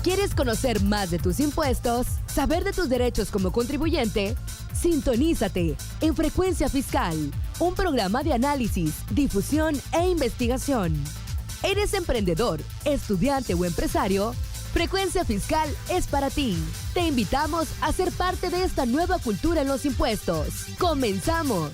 ¿Quieres conocer más de tus impuestos? ¿Saber de tus derechos como contribuyente? Sintonízate en Frecuencia Fiscal, un programa de análisis, difusión e investigación. ¿Eres emprendedor, estudiante o empresario? Frecuencia Fiscal es para ti. Te invitamos a ser parte de esta nueva cultura en los impuestos. ¡Comenzamos!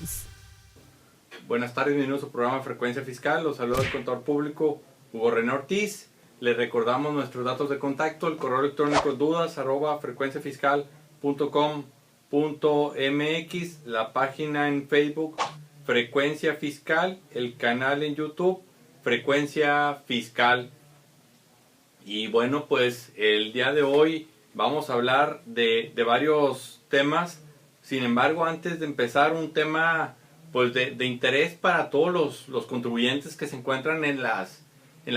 Buenas tardes, bienvenidos a su programa Frecuencia Fiscal. Los saluda el contador público Hugo René Ortiz. Les recordamos nuestros datos de contacto, el correo electrónico dudas@frecuenciafiscal.com.mx, la página en Facebook Frecuencia Fiscal, el canal en YouTube Frecuencia Fiscal. Y bueno, pues el día de hoy vamos a hablar de varios temas. Sin embargo, antes de empezar, un tema pues de interés para todos los contribuyentes que se encuentran en las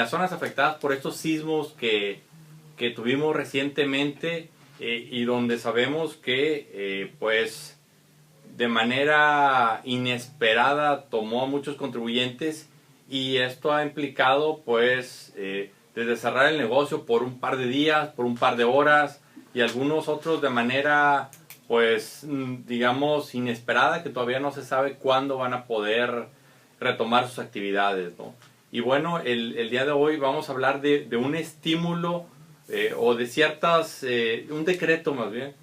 zonas afectadas por estos sismos que tuvimos recientemente, y donde sabemos que pues de manera inesperada tomó a muchos contribuyentes, y esto ha implicado pues desde cerrar el negocio por un par de días, por un par de horas, y algunos otros de manera pues digamos inesperada, que todavía no se sabe cuándo van a poder retomar sus actividades, ¿no? Y bueno, el día de hoy vamos a hablar de un estímulo o de ciertas, un decreto más bien,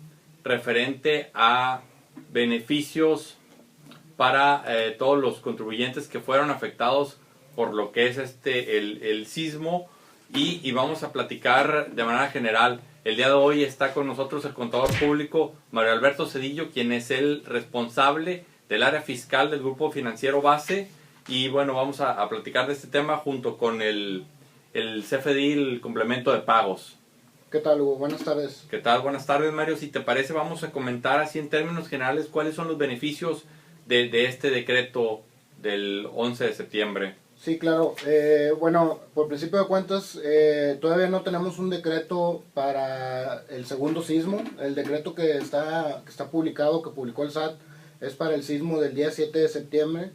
referente a beneficios para todos los contribuyentes que fueron afectados por lo que es el sismo, y vamos a platicar de manera general. El día de hoy está con nosotros el contador público Mario Alberto Cedillo, quien es el responsable del área fiscal del Grupo Financiero Base. Y bueno, vamos a platicar de este tema junto con el CFDI, el complemento de pagos. ¿Qué tal, Hugo? Buenas tardes. ¿Qué tal? Buenas tardes, Mario. Si te parece, vamos a comentar así en términos generales cuáles son los beneficios de este decreto del 11 de septiembre. Sí, claro. Bueno, por principio de cuentas, todavía no tenemos un decreto para el segundo sismo. El decreto que está publicado, que publicó el SAT, es para el sismo del día 7 de septiembre.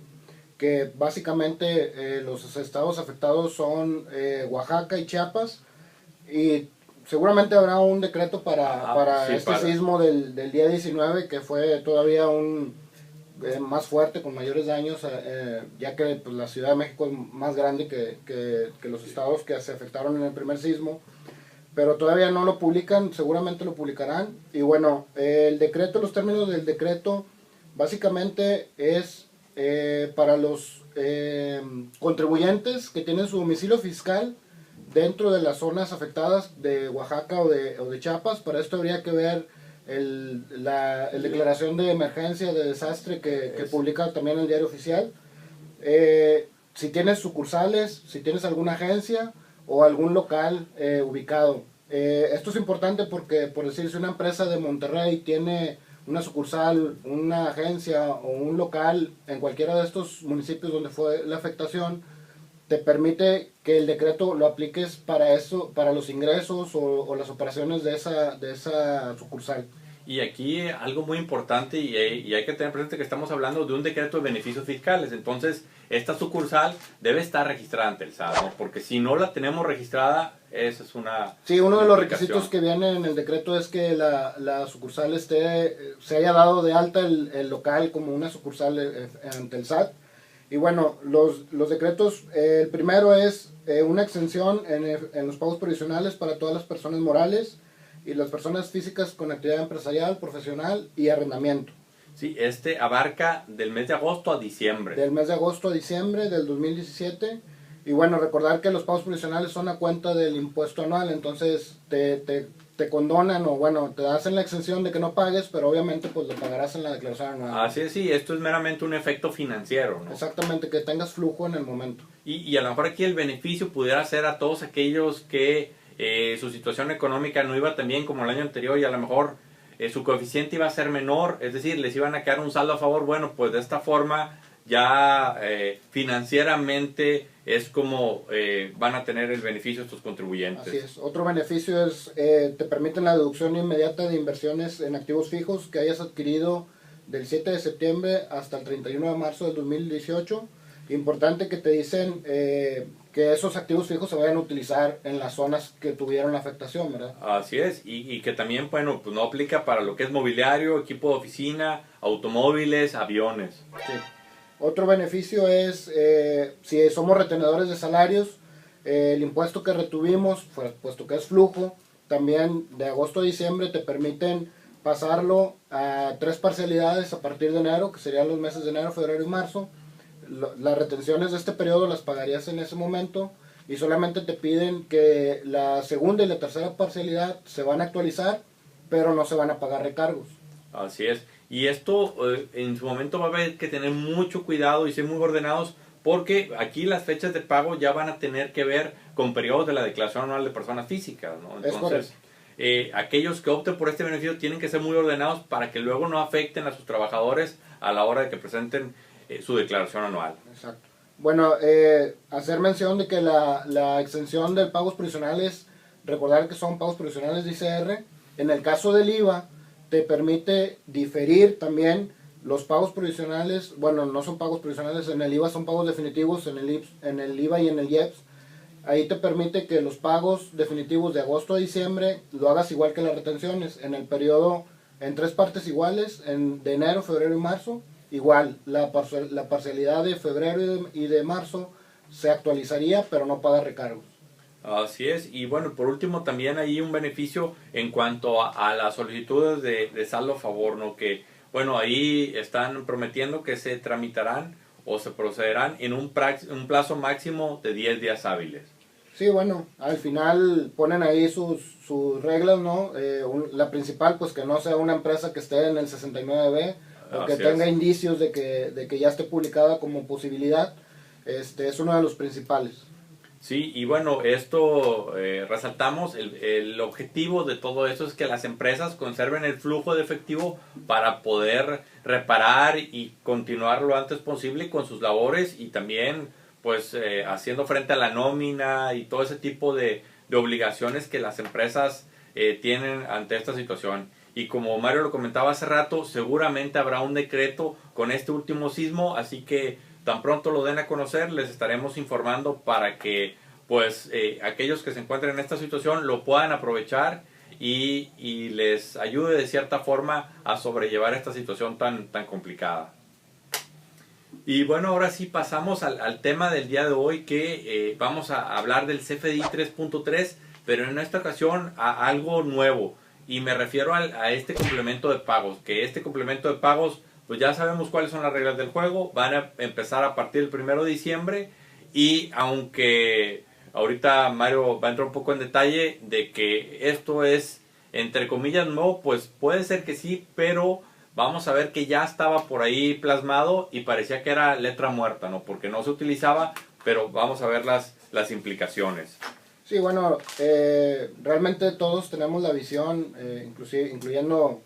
Que básicamente los estados afectados son Oaxaca y Chiapas, y seguramente habrá un decreto para sismo del día 19, que fue todavía más fuerte, con mayores daños, ya que pues, la Ciudad de México es más grande que los estados que se afectaron en el primer sismo, pero todavía no lo publican, seguramente lo publicarán. Y bueno, el decreto, los términos del decreto básicamente es para los contribuyentes que tienen su domicilio fiscal dentro de las zonas afectadas de Oaxaca o de Chiapas. Para esto habría que ver la declaración de emergencia, de desastre que publica también el Diario Oficial. Si tienes sucursales, si tienes alguna agencia o algún local ubicado. Esto es importante porque, por decir, si una empresa de Monterrey tiene una sucursal, una agencia o un local en cualquiera de estos municipios donde fue la afectación, te permite que el decreto lo apliques para eso, para los ingresos o las operaciones de esa sucursal. Y aquí algo muy importante, y hay que tener presente que estamos hablando de un decreto de beneficios fiscales. Entonces, esta sucursal debe estar registrada ante el SAT, ¿no? Porque si no la tenemos registrada, esa es una... Sí, uno de los requisitos que viene en el decreto es que la sucursal se haya dado de alta el local como una sucursal ante el SAT. Y bueno, los decretos, el primero es una exención en los pagos provisionales para todas las personas morales y las personas físicas con actividad empresarial, profesional y arrendamiento. Sí, abarca del mes de agosto a diciembre. Del mes de agosto a diciembre del 2017. Y bueno, recordar que los pagos provisionales son a cuenta del impuesto anual, entonces te condonan, o bueno, te hacen la exención de que no pagues, pero obviamente pues lo pagarás en la declaración anual. Así es, sí, esto es meramente un efecto financiero, ¿no? Exactamente, que tengas flujo en el momento. Y a lo mejor aquí el beneficio pudiera ser a todos aquellos que su situación económica no iba tan bien como el año anterior, y a lo mejor su coeficiente iba a ser menor, es decir, les iban a quedar un saldo a favor. Bueno, pues de esta forma ya financieramente es como van a tener el beneficio estos contribuyentes. Así es. Otro beneficio es, te permiten la deducción inmediata de inversiones en activos fijos que hayas adquirido del 7 de septiembre hasta el 31 de marzo del 2018. Importante que te dicen que esos activos fijos se vayan a utilizar en las zonas que tuvieron la afectación, ¿verdad? Así es, y que también, bueno, pues no aplica para lo que es mobiliario, equipo de oficina, automóviles, aviones. Sí. Otro beneficio es, si somos retenedores de salarios, el impuesto que retuvimos, puesto que es flujo, también de agosto a diciembre te permiten pasarlo a 3 parcialidades a partir de enero, que serían los meses de enero, febrero y marzo. Las retenciones de este periodo las pagarías en ese momento y solamente te piden que la segunda y la tercera parcialidad se van a actualizar, pero no se van a pagar recargos. Así es. Y esto en su momento va a haber que tener mucho cuidado y ser muy ordenados, porque aquí las fechas de pago ya van a tener que ver con periodos de la declaración anual de personas físicas, ¿no? Entonces, aquellos que opten por este beneficio tienen que ser muy ordenados para que luego no afecten a sus trabajadores a la hora de que presenten su declaración anual. Exacto. Bueno, hacer mención de que la exención de pagos provisionales, recordar que son pagos provisionales de ICR, en el caso del IVA, te permite diferir también los pagos provisionales. Bueno, no son pagos provisionales, en el IVA son pagos definitivos, en el IVA y en el IEPS. Ahí te permite que los pagos definitivos de agosto a diciembre lo hagas igual que las retenciones, en el periodo en 3 partes iguales, de enero, febrero y marzo. Igual, la parcialidad de febrero y de marzo se actualizaría, pero no paga recargos. Así es, y bueno, por último también hay un beneficio en cuanto a las solicitudes de saldo a favor, ¿no? Que, bueno, ahí están prometiendo que se tramitarán o se procederán en un plazo máximo de 10 días hábiles. Sí, bueno, al final ponen ahí sus reglas, ¿no? La principal, pues que no sea una empresa que esté en el 69B, o que tenga indicios de que ya esté publicada como posibilidad. Es uno de los principales. Sí, y bueno, esto resaltamos, el objetivo de todo esto es que las empresas conserven el flujo de efectivo para poder reparar y continuar lo antes posible con sus labores, y también pues haciendo frente a la nómina y todo ese tipo de obligaciones que las empresas tienen ante esta situación. Y como Mario lo comentaba hace rato, seguramente habrá un decreto con este último sismo, así que tan pronto lo den a conocer, les estaremos informando para que pues aquellos que se encuentren en esta situación lo puedan aprovechar y les ayude de cierta forma a sobrellevar esta situación tan complicada. Y bueno, ahora sí pasamos al tema del día de hoy, que vamos a hablar del CFDI 3.3, pero en esta ocasión a algo nuevo, y me refiero a este complemento de pagos, que este complemento de pagos, pues ya sabemos cuáles son las reglas del juego, van a empezar a partir del 1 de diciembre, y aunque ahorita Mario va a entrar un poco en detalle de que esto es entre comillas nuevo, pues puede ser que sí, pero vamos a ver que ya estaba por ahí plasmado y parecía que era letra muerta, ¿no? Porque no se utilizaba, pero vamos a ver las implicaciones. Sí, bueno, realmente todos tenemos la visión, incluyendo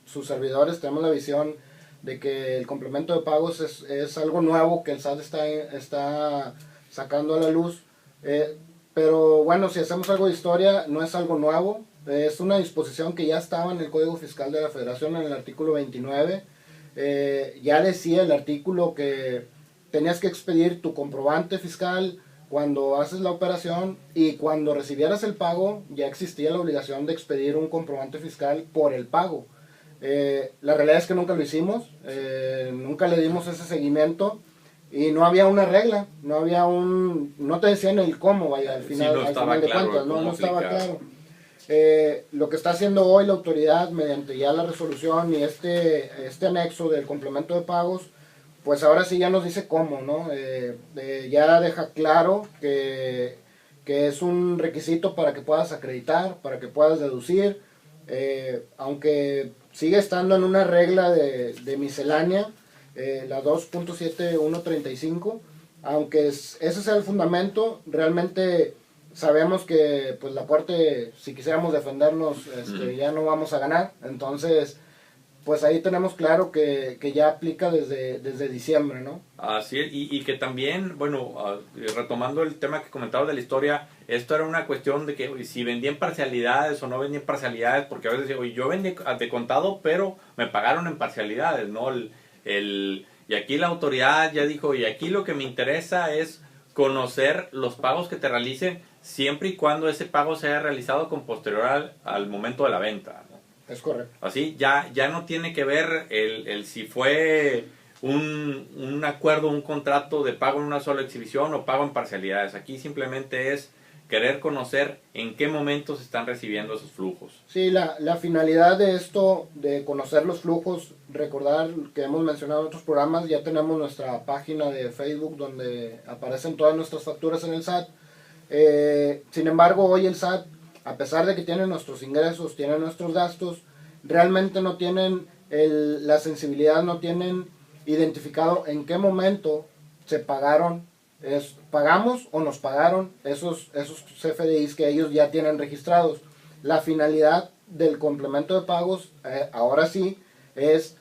sus servidores, tenemos la visión de que el complemento de pagos es algo nuevo que el SAT está sacando a la luz. Pero bueno, si hacemos algo de historia, no es algo nuevo. Es una disposición que ya estaba en el Código Fiscal de la Federación, en el artículo 29. Ya decía el artículo que tenías que expedir tu comprobante fiscal cuando haces la operación, y cuando recibieras el pago ya existía la obligación de expedir un comprobante fiscal por el pago. La realidad es que nunca lo hicimos, nunca le dimos ese seguimiento, y no había una regla, no te decían el cómo, vaya, al final, sí, al final de cuentas, no estaba claro. Lo que está haciendo hoy la autoridad mediante ya la resolución y este anexo del complemento de pagos, pues ahora sí ya nos dice cómo, ¿no? Ya deja claro que es un requisito para que puedas acreditar, para que puedas deducir, aunque sigue estando en una regla de miscelánea, la 2.7135, aunque ese sea el fundamento, realmente sabemos que pues la Corte, si quisiéramos defendernos, ya no vamos a ganar. Entonces, pues ahí tenemos claro que ya aplica desde diciembre, ¿no? Así es, y que también, bueno, retomando el tema que comentaba de la historia, esto era una cuestión de que si vendían parcialidades o no vendían parcialidades, porque a veces digo, yo vendí de contado, pero me pagaron en parcialidades, ¿no? El Y aquí la autoridad ya dijo, y aquí lo que me interesa es conocer los pagos que te realicen siempre y cuando ese pago se haya realizado con posterior al momento de la venta, ¿no? Es correcto. Así ya no tiene que ver el si fue un acuerdo, un contrato de pago en una sola exhibición o pago en parcialidades. Aquí simplemente es querer conocer en qué momento se están recibiendo esos flujos. Sí, la finalidad de esto, de conocer los flujos, recordar que hemos mencionado en otros programas, ya tenemos nuestra página de Facebook donde aparecen todas nuestras facturas en el SAT. Sin embargo, hoy el SAT, a pesar de que tiene nuestros ingresos, tiene nuestros gastos, realmente no tienen la sensibilidad, no tienen identificado en qué momento se pagaron, pagamos o nos pagaron esos CFDIs que ellos ya tienen registrados. La finalidad del complemento de pagos, ahora sí, es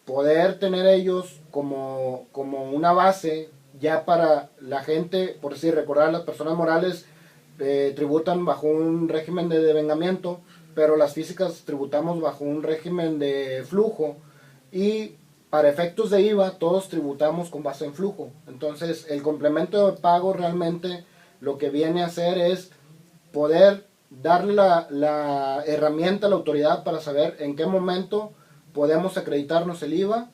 poder tener ellos como una base ya para la gente, por decir, recordar, las personas morales tributan bajo un régimen de devengamiento, pero las físicas tributamos bajo un régimen de flujo, y para efectos de IVA todos tributamos con base en flujo. Entonces el complemento de pago realmente lo que viene a hacer es poder darle la herramienta a la autoridad para saber en qué momento podemos acreditarnos el IVA,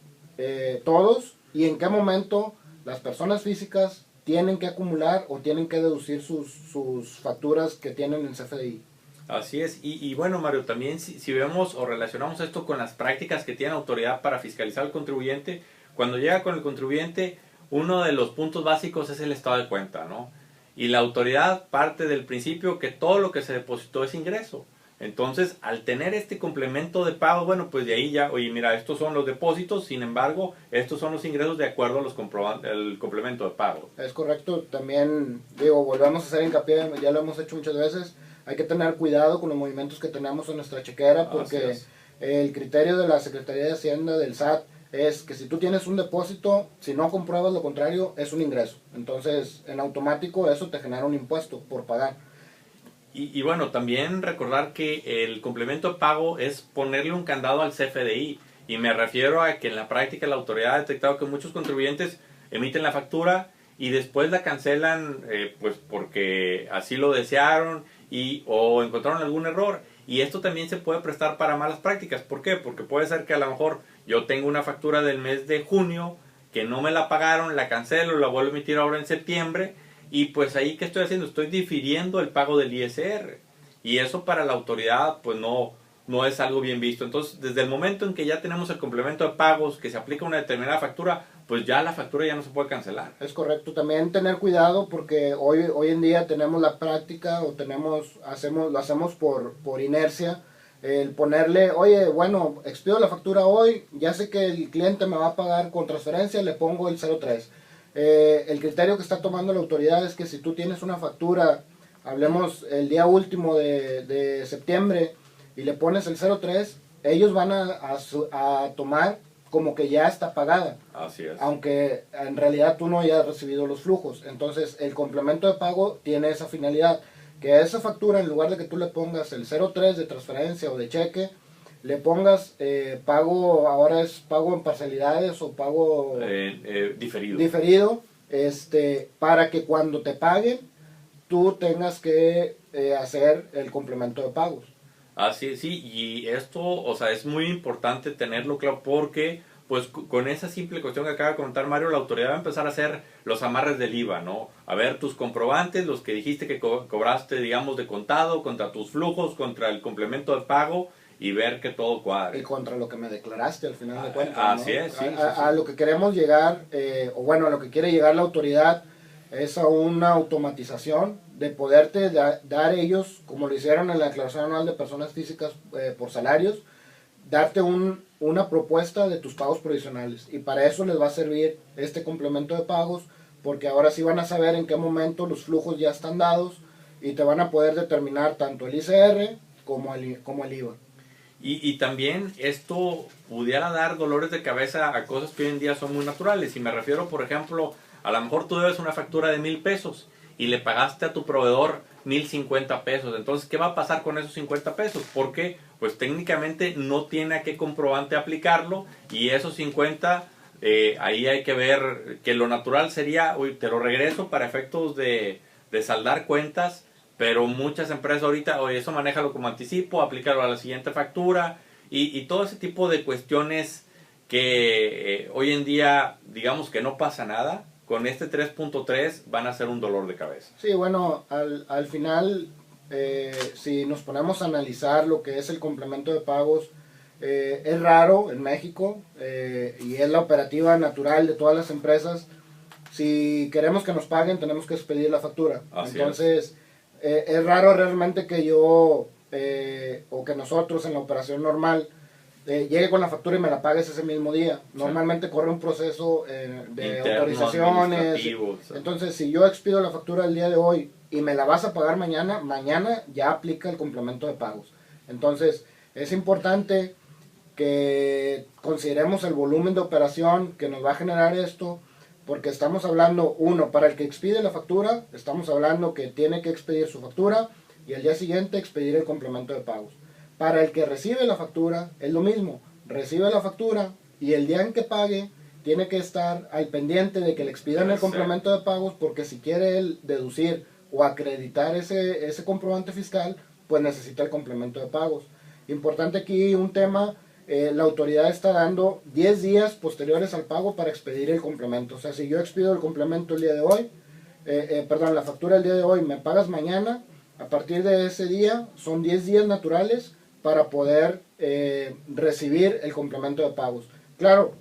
todos, y en qué momento las personas físicas tienen que acumular o tienen que deducir sus facturas que tienen en CFDI. Así es, y bueno, Mario, también si vemos o relacionamos esto con las prácticas que tiene la autoridad para fiscalizar al contribuyente, cuando llega con el contribuyente, uno de los puntos básicos es el estado de cuenta, ¿no? Y la autoridad parte del principio que todo lo que se depositó es ingreso. Entonces, al tener este complemento de pago, bueno, pues de ahí ya, oye, mira, estos son los depósitos, sin embargo, estos son los ingresos de acuerdo a los el complemento de pago. Es correcto, también, digo, volvemos a hacer hincapié, ya lo hemos hecho muchas veces, hay que tener cuidado con los movimientos que tenemos en nuestra chequera, porque el criterio de la Secretaría de Hacienda, del SAT, es que si tú tienes un depósito, si no compruebas lo contrario, es un ingreso. Entonces, en automático, eso te genera un impuesto por pagar. Y bueno, también recordar que el complemento de pago es ponerle un candado al CFDI. Y me refiero a que en la práctica la autoridad ha detectado que muchos contribuyentes emiten la factura y después la cancelan pues porque así lo desearon o encontraron algún error. Y esto también se puede prestar para malas prácticas. ¿Por qué? Porque puede ser que a lo mejor yo tengo una factura del mes de junio que no me la pagaron, la cancelo, la vuelvo a emitir ahora en septiembre. Y pues ahí, ¿qué estoy haciendo? Estoy difiriendo el pago del ISR. Y eso para la autoridad pues no es algo bien visto. Entonces, desde el momento en que ya tenemos el complemento de pagos, que se aplica una determinada factura, pues ya la factura ya no se puede cancelar. Es correcto. También tener cuidado porque hoy en día tenemos la práctica o lo hacemos por inercia. El ponerle, oye, bueno, expido la factura hoy, ya sé que el cliente me va a pagar con transferencia, le pongo el 03. El criterio que está tomando la autoridad es que si tú tienes una factura, hablemos el día último de septiembre, y le pones el 03, ellos van a tomar como que ya está pagada. Así es. Aunque en realidad tú no hayas recibido los flujos. Entonces el complemento de pago tiene esa finalidad, que a esa factura, en lugar de que tú le pongas el 03 de transferencia o de cheque, le pongas pago, ahora es pago en parcialidades o pago diferido, para que cuando te paguen tú tengas que hacer el complemento de pagos. Así sí, y esto, o sea, es muy importante tenerlo claro porque pues con esa simple cuestión que acaba de comentar Mario, la autoridad va a empezar a hacer los amarres del IVA, ¿no? A ver tus comprobantes, los que dijiste que cobraste, digamos, de contado, contra tus flujos, contra el complemento de pago, y ver que todo cuadre. Y contra lo que me declaraste al final de cuentas, así ¿no? Es, sí, a lo que queremos llegar, o bueno, a lo que quiere llegar la autoridad, es a una automatización de poderte dar ellos, como lo hicieron en la declaración anual de personas físicas por salarios, darte una propuesta de tus pagos provisionales. Y para eso les va a servir este complemento de pagos, porque ahora sí van a saber en qué momento los flujos ya están dados y te van a poder determinar tanto el ICR como el IVA. Y también esto pudiera dar dolores de cabeza a cosas que hoy en día son muy naturales. Y me refiero, por ejemplo, a lo mejor tú debes una factura de 1,000 pesos y le pagaste a tu proveedor 1,050 pesos. Entonces, ¿qué va a pasar con esos 50 pesos? Porque, pues técnicamente no tiene a qué comprobante aplicarlo y esos 50 ahí hay que ver que lo natural sería, uy, te lo regreso para efectos de saldar cuentas, pero muchas empresas ahorita, oye, eso manéjalo como anticipo, aplícalo a la siguiente factura, y todo ese tipo de cuestiones que hoy en día, digamos que no pasa nada, con este 3.3 van a ser un dolor de cabeza. Sí, bueno, al final, si nos ponemos a analizar lo que es el complemento de pagos, es raro en México y es la operativa natural de todas las empresas. Si queremos que nos paguen, tenemos que expedir la factura. Así Entonces, es raro realmente que yo o que nosotros en la operación normal llegue con la factura y me la pagues ese mismo día. Normalmente corre un proceso de Interno, autorizaciones. administrativo, sí. Entonces, si yo expido la factura el día de hoy y me la vas a pagar mañana, mañana ya aplica el complemento de pagos. Entonces, es importante que consideremos el volumen de operación que nos va a generar esto, porque estamos hablando, uno, para el que expide la factura, estamos hablando que tiene que expedir su factura y al día siguiente expedir el complemento de pagos. Para el que recibe la factura es lo mismo, recibe la factura y el día en que pague tiene que estar al pendiente de que le expidan el complemento de pagos, porque si quiere él deducir o acreditar ese comprobante fiscal, pues necesita el complemento de pagos. Importante aquí un tema, la autoridad está dando 10 días posteriores al pago para expedir el complemento. O sea, si yo expido el complemento el día de hoy, la factura el día de hoy, me pagas mañana, a partir de ese día son 10 días naturales para poder recibir el complemento de pagos. Claro,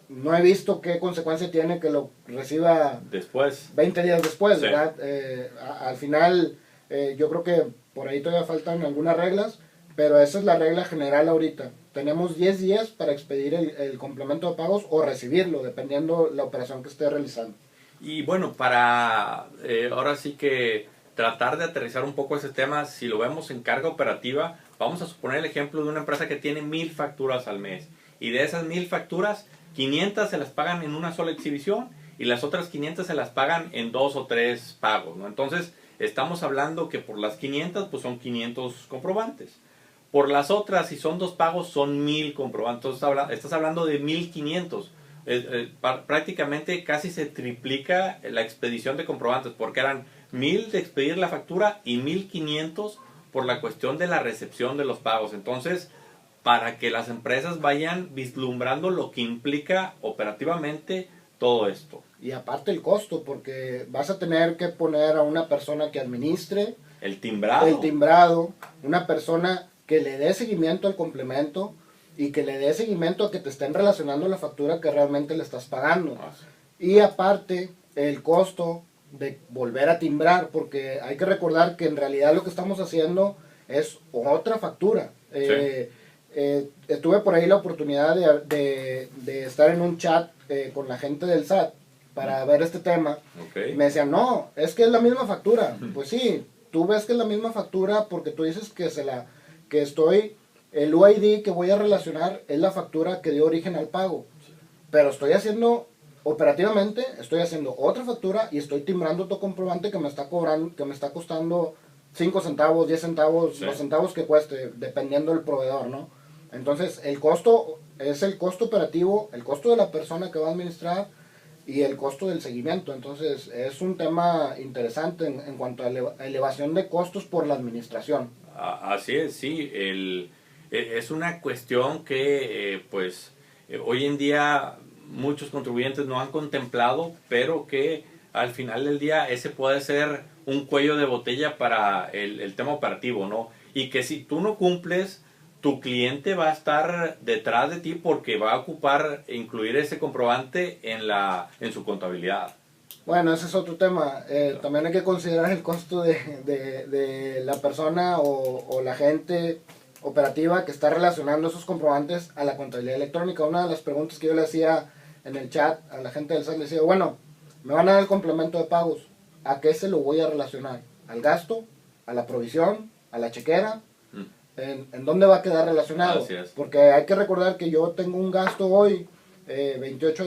no he visto qué consecuencia tiene que lo reciba después, 20 días después, sí. ¿verdad? Al final, yo creo que por ahí todavía faltan algunas reglas, pero esa es la regla general ahorita. Tenemos 10 días para expedir el complemento de pagos o recibirlo, dependiendo la operación que esté realizando. Y bueno, para ahora sí que tratar de aterrizar un poco ese tema, si lo vemos en carga operativa, vamos a suponer el ejemplo de una empresa que tiene 1000 facturas al mes. Y de esas 1000 facturas, 500 se las pagan en una sola exhibición y las otras 500 se las pagan en 2 o 3 pagos, ¿no? Entonces, estamos hablando que por las 500, pues son 500 comprobantes. Por las otras, si son 2 pagos, son 1000 comprobantes. Entonces, estás hablando de 1500. Prácticamente casi se triplica la expedición de comprobantes, porque eran 1000 de expedir la factura y 1500 por la cuestión de la recepción de los pagos. Entonces, para que las empresas vayan vislumbrando lo que implica operativamente todo esto. Y aparte el costo, porque vas a tener que poner a una persona que administre el timbrado, una persona que le dé seguimiento al complemento y que le dé seguimiento a que te estén relacionando la factura que realmente le estás pagando. Y aparte el costo de volver a timbrar, porque hay que recordar que en realidad lo que estamos haciendo es otra factura. Sí. Tuve por ahí la oportunidad de estar en un chat con la gente del SAT para ver este tema. Okay. Me decían, no, es que es la misma factura. Pues sí, tú ves que es la misma factura porque tú dices que el UID que voy a relacionar es la factura que dio origen al pago. Pero estoy haciendo, operativamente, estoy haciendo otra factura y estoy timbrando otro comprobante que me está cobrando, que me está costando 5 centavos, 10 centavos, sí, los centavos que cueste, dependiendo del proveedor, ¿no? Entonces, el costo es el costo operativo, el costo de la persona que va a administrar y el costo del seguimiento. Entonces, es un tema interesante en cuanto a elevación de costos por la administración. Así es, sí. Es una cuestión que, hoy en día muchos contribuyentes no han contemplado, pero que al final del día ese puede ser un cuello de botella para el tema operativo, ¿no? Y que si tú no cumples, tu cliente va a estar detrás de ti porque va a ocupar incluir ese comprobante en su contabilidad. Bueno, ese es otro tema. También hay que considerar el costo de la persona o la gente operativa que está relacionando esos comprobantes a la contabilidad electrónica. Una de las preguntas que yo le hacía en el chat a la gente del SAT, le decía, bueno, me van a dar el complemento de pagos, ¿a qué se lo voy a relacionar? ¿Al gasto? ¿A la provisión? ¿A la chequera? ¿En dónde va a quedar relacionado? Porque hay que recordar que yo tengo un gasto hoy, 22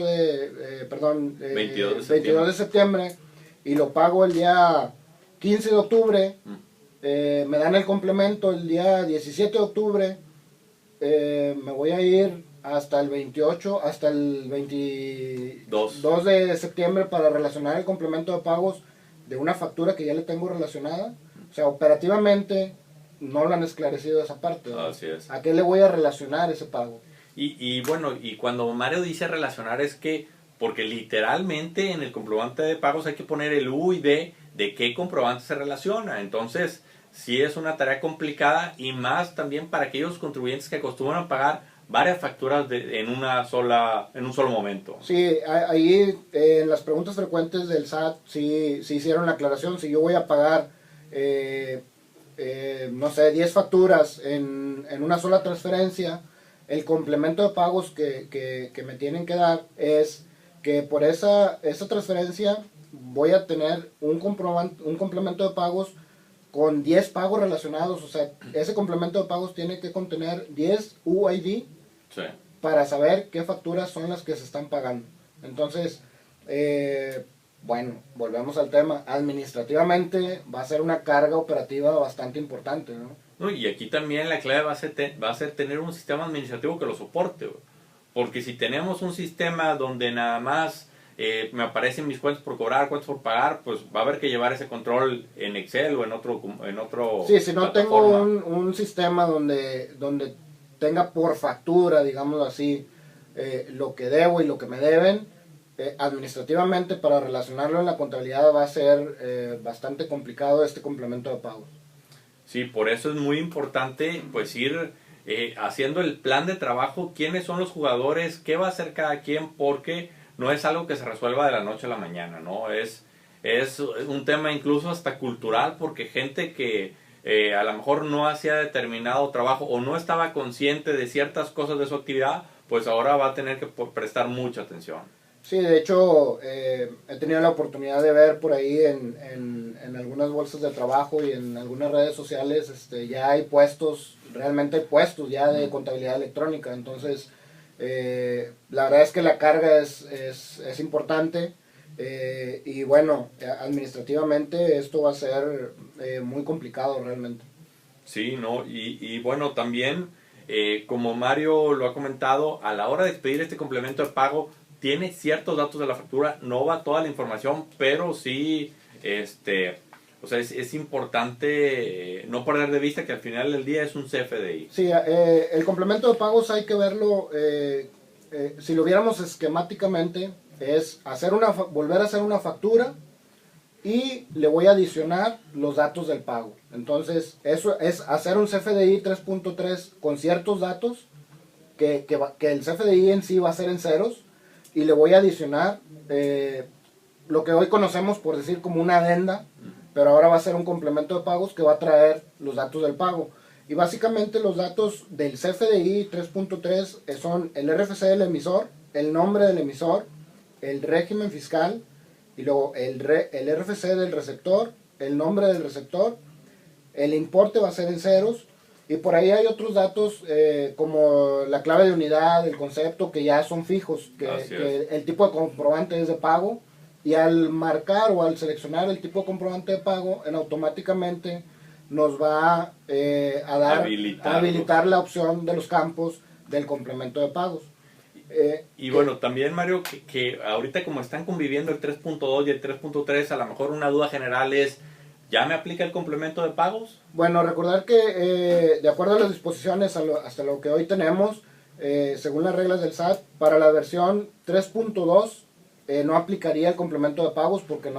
de septiembre, y lo pago el día 15 de octubre, me dan el complemento el día 17 de octubre, me voy a ir hasta el 28, hasta el 22 de septiembre para relacionar el complemento de pagos de una factura que ya le tengo relacionada. O sea, operativamente no lo han esclarecido esa parte, ¿no? Así es. ¿A qué le voy a relacionar ese pago? Y bueno, y cuando Mario dice relacionar es que, porque literalmente en el comprobante de pagos hay que poner el U y D de qué comprobante se relaciona. Entonces, sí es una tarea complicada, y más también para aquellos contribuyentes que acostumbran a pagar varias facturas en un solo momento. Sí, ahí en las preguntas frecuentes del SAT sí hicieron la aclaración. Si yo voy a pagar, no sé, 10 facturas en una sola transferencia, el complemento de pagos que me tienen que dar es que por esa transferencia voy a tener un complemento de pagos con 10 pagos relacionados. O sea, ese complemento de pagos tiene que contener 10 UID, Sí. para saber qué facturas son las que se están pagando. Entonces, bueno, volvemos al tema. Administrativamente va a ser una carga operativa bastante importante, ¿no? No, y aquí también la clave va a ser tener un sistema administrativo que lo soporte, güey. Porque si tenemos un sistema donde nada más me aparecen mis cuentas por cobrar, cuentas por pagar, pues va a haber que llevar ese control en Excel o en otro Sí, si no tengo plataforma. un sistema donde tenga por factura, digamos así, lo que debo y lo que me deben, administrativamente para relacionarlo en la contabilidad va a ser bastante complicado este complemento de pagos. Sí, por eso es muy importante pues ir haciendo el plan de trabajo, quiénes son los jugadores, qué va a hacer cada quien, porque no es algo que se resuelva de la noche a la mañana, ¿no? Es un tema incluso hasta cultural, porque gente que a lo mejor no hacía determinado trabajo o no estaba consciente de ciertas cosas de su actividad, pues ahora va a tener que prestar mucha atención. Sí, de hecho, he tenido la oportunidad de ver por ahí en algunas bolsas de trabajo y en algunas redes sociales, ya hay puestos, realmente hay puestos ya de contabilidad electrónica. Entonces, la verdad es que la carga es importante, y bueno, administrativamente esto va a ser muy complicado realmente. Sí, ¿no? Y bueno, también, como Mario lo ha comentado, a la hora de expedir este complemento de pago, tiene ciertos datos de la factura, no va toda la información, pero sí, o sea, es importante no perder de vista que al final del día es un CFDI. Sí, el complemento de pagos hay que verlo, si lo viéramos esquemáticamente, es volver a hacer una factura y le voy a adicionar los datos del pago. Entonces, eso es hacer un CFDI 3.3 con ciertos datos que el CFDI en sí va a ser en ceros, y le voy a adicionar lo que hoy conocemos por decir como una adenda, pero ahora va a ser un complemento de pagos que va a traer los datos del pago. Y básicamente los datos del CFDI 3.3 son el RFC del emisor, el nombre del emisor, el régimen fiscal, y luego el RFC del receptor, el nombre del receptor, el importe va a ser en ceros, y por ahí hay otros datos como la clave de unidad, el concepto, que ya son fijos, que el tipo de comprobante es de pago, y al marcar o al seleccionar el tipo de comprobante de pago, automáticamente nos va a habilitar la opción de los campos del complemento de pagos. Y bueno, también Mario, que ahorita como están conviviendo el 3.2 y el 3.3, a lo mejor una duda general es, ¿ya me aplica el complemento de pagos? Bueno, recordar que de acuerdo a las disposiciones, hasta lo que hoy tenemos, según las reglas del SAT, para la versión 3.2 no aplicaría el complemento de pagos porque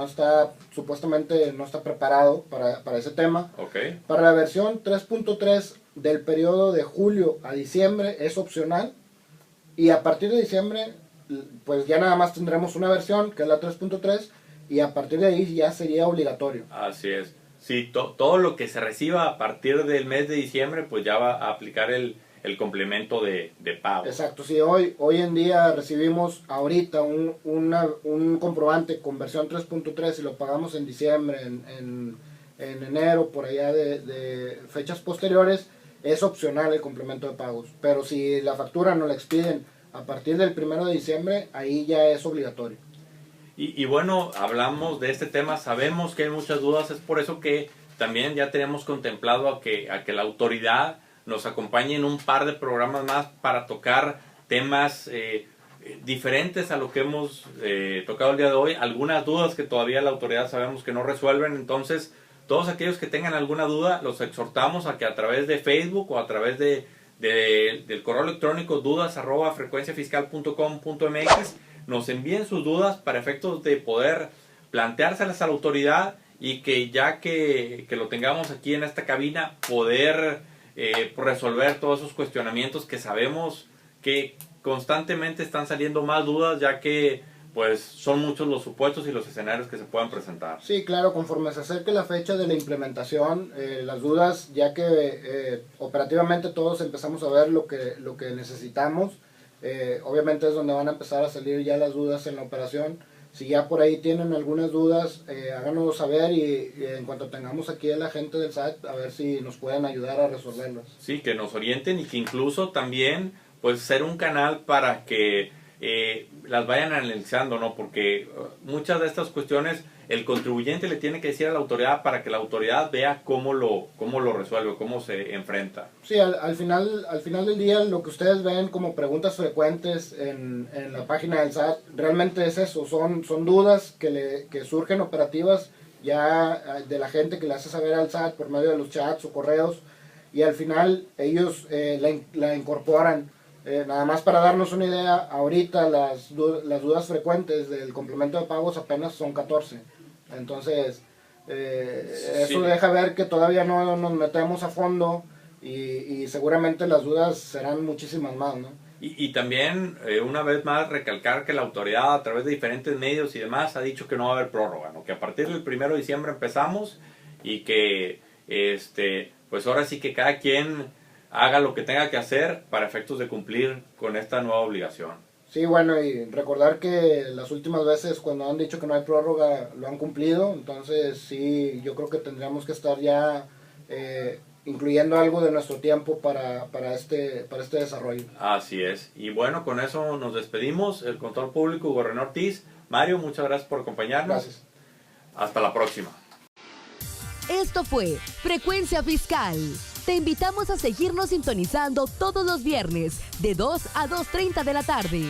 supuestamente no está preparado para ese tema. Okay. Para la versión 3.3 del periodo de julio a diciembre es opcional, y a partir de diciembre pues ya nada más tendremos una versión que es la 3.3, y a partir de ahí ya sería obligatorio. Así es. Sí, todo lo que se reciba a partir del mes de diciembre pues ya va a aplicar el complemento de pago. Exacto, sí, hoy en día recibimos ahorita un comprobante con versión 3.3 y lo pagamos en diciembre, en enero, por allá de fechas posteriores, es opcional el complemento de pagos. Pero si la factura no la expiden a partir del 1 de diciembre, ahí ya es obligatorio. Y bueno, hablamos de este tema, sabemos que hay muchas dudas, es por eso que también ya tenemos contemplado a que la autoridad nos acompañe en un par de programas más para tocar temas diferentes a lo que hemos tocado el día de hoy, algunas dudas que todavía la autoridad sabemos que no resuelven. Entonces, todos aquellos que tengan alguna duda, los exhortamos a que a través de Facebook o a través del correo electrónico dudas@frecuenciafiscal.com.mx nos envíen sus dudas para efectos de poder planteárselas a la autoridad, y que ya que lo tengamos aquí en esta cabina, poder resolver todos esos cuestionamientos que sabemos que constantemente están saliendo más dudas, ya que pues son muchos los supuestos y los escenarios que se puedan presentar. Sí, claro, conforme se acerque la fecha de la implementación, las dudas, ya que operativamente todos empezamos a ver lo que necesitamos, obviamente es donde van a empezar a salir ya las dudas en la operación. Si ya por ahí tienen algunas dudas, háganoslo saber, y en cuanto tengamos aquí a la gente del SAT, a ver si nos pueden ayudar a resolverlas. Sí, que nos orienten, y que incluso también pues ser un canal para que las vayan analizando, ¿no? Porque muchas de estas cuestiones el contribuyente le tiene que decir a la autoridad para que la autoridad vea cómo lo resuelve, cómo se enfrenta. Sí, al final del día, lo que ustedes ven como preguntas frecuentes en la página del SAT, realmente es eso, son dudas que surgen operativas ya de la gente que le hace saber al SAT por medio de los chats o correos, y al final ellos la incorporan. Nada más para darnos una idea, ahorita las dudas frecuentes del complemento de pagos apenas son 14. Entonces, eso deja ver que todavía no nos metemos a fondo, y seguramente las dudas serán muchísimas más, ¿no? Y también, una vez más, recalcar que la autoridad, a través de diferentes medios y demás, ha dicho que no va a haber prórroga, ¿no? Que a partir del 1 de diciembre empezamos, y que pues ahora sí que cada quien haga lo que tenga que hacer para efectos de cumplir con esta nueva obligación. Sí, bueno, y recordar que las últimas veces cuando han dicho que no hay prórroga lo han cumplido, entonces sí, yo creo que tendríamos que estar ya incluyendo algo de nuestro tiempo para este desarrollo. Así es. Y bueno, con eso nos despedimos. El contador público Hugo René Ortiz. Mario, muchas gracias por acompañarnos. Gracias. Hasta la próxima. Esto fue Frecuencia Fiscal. Te invitamos a seguirnos sintonizando todos los viernes de 2 a 2:30 de la tarde.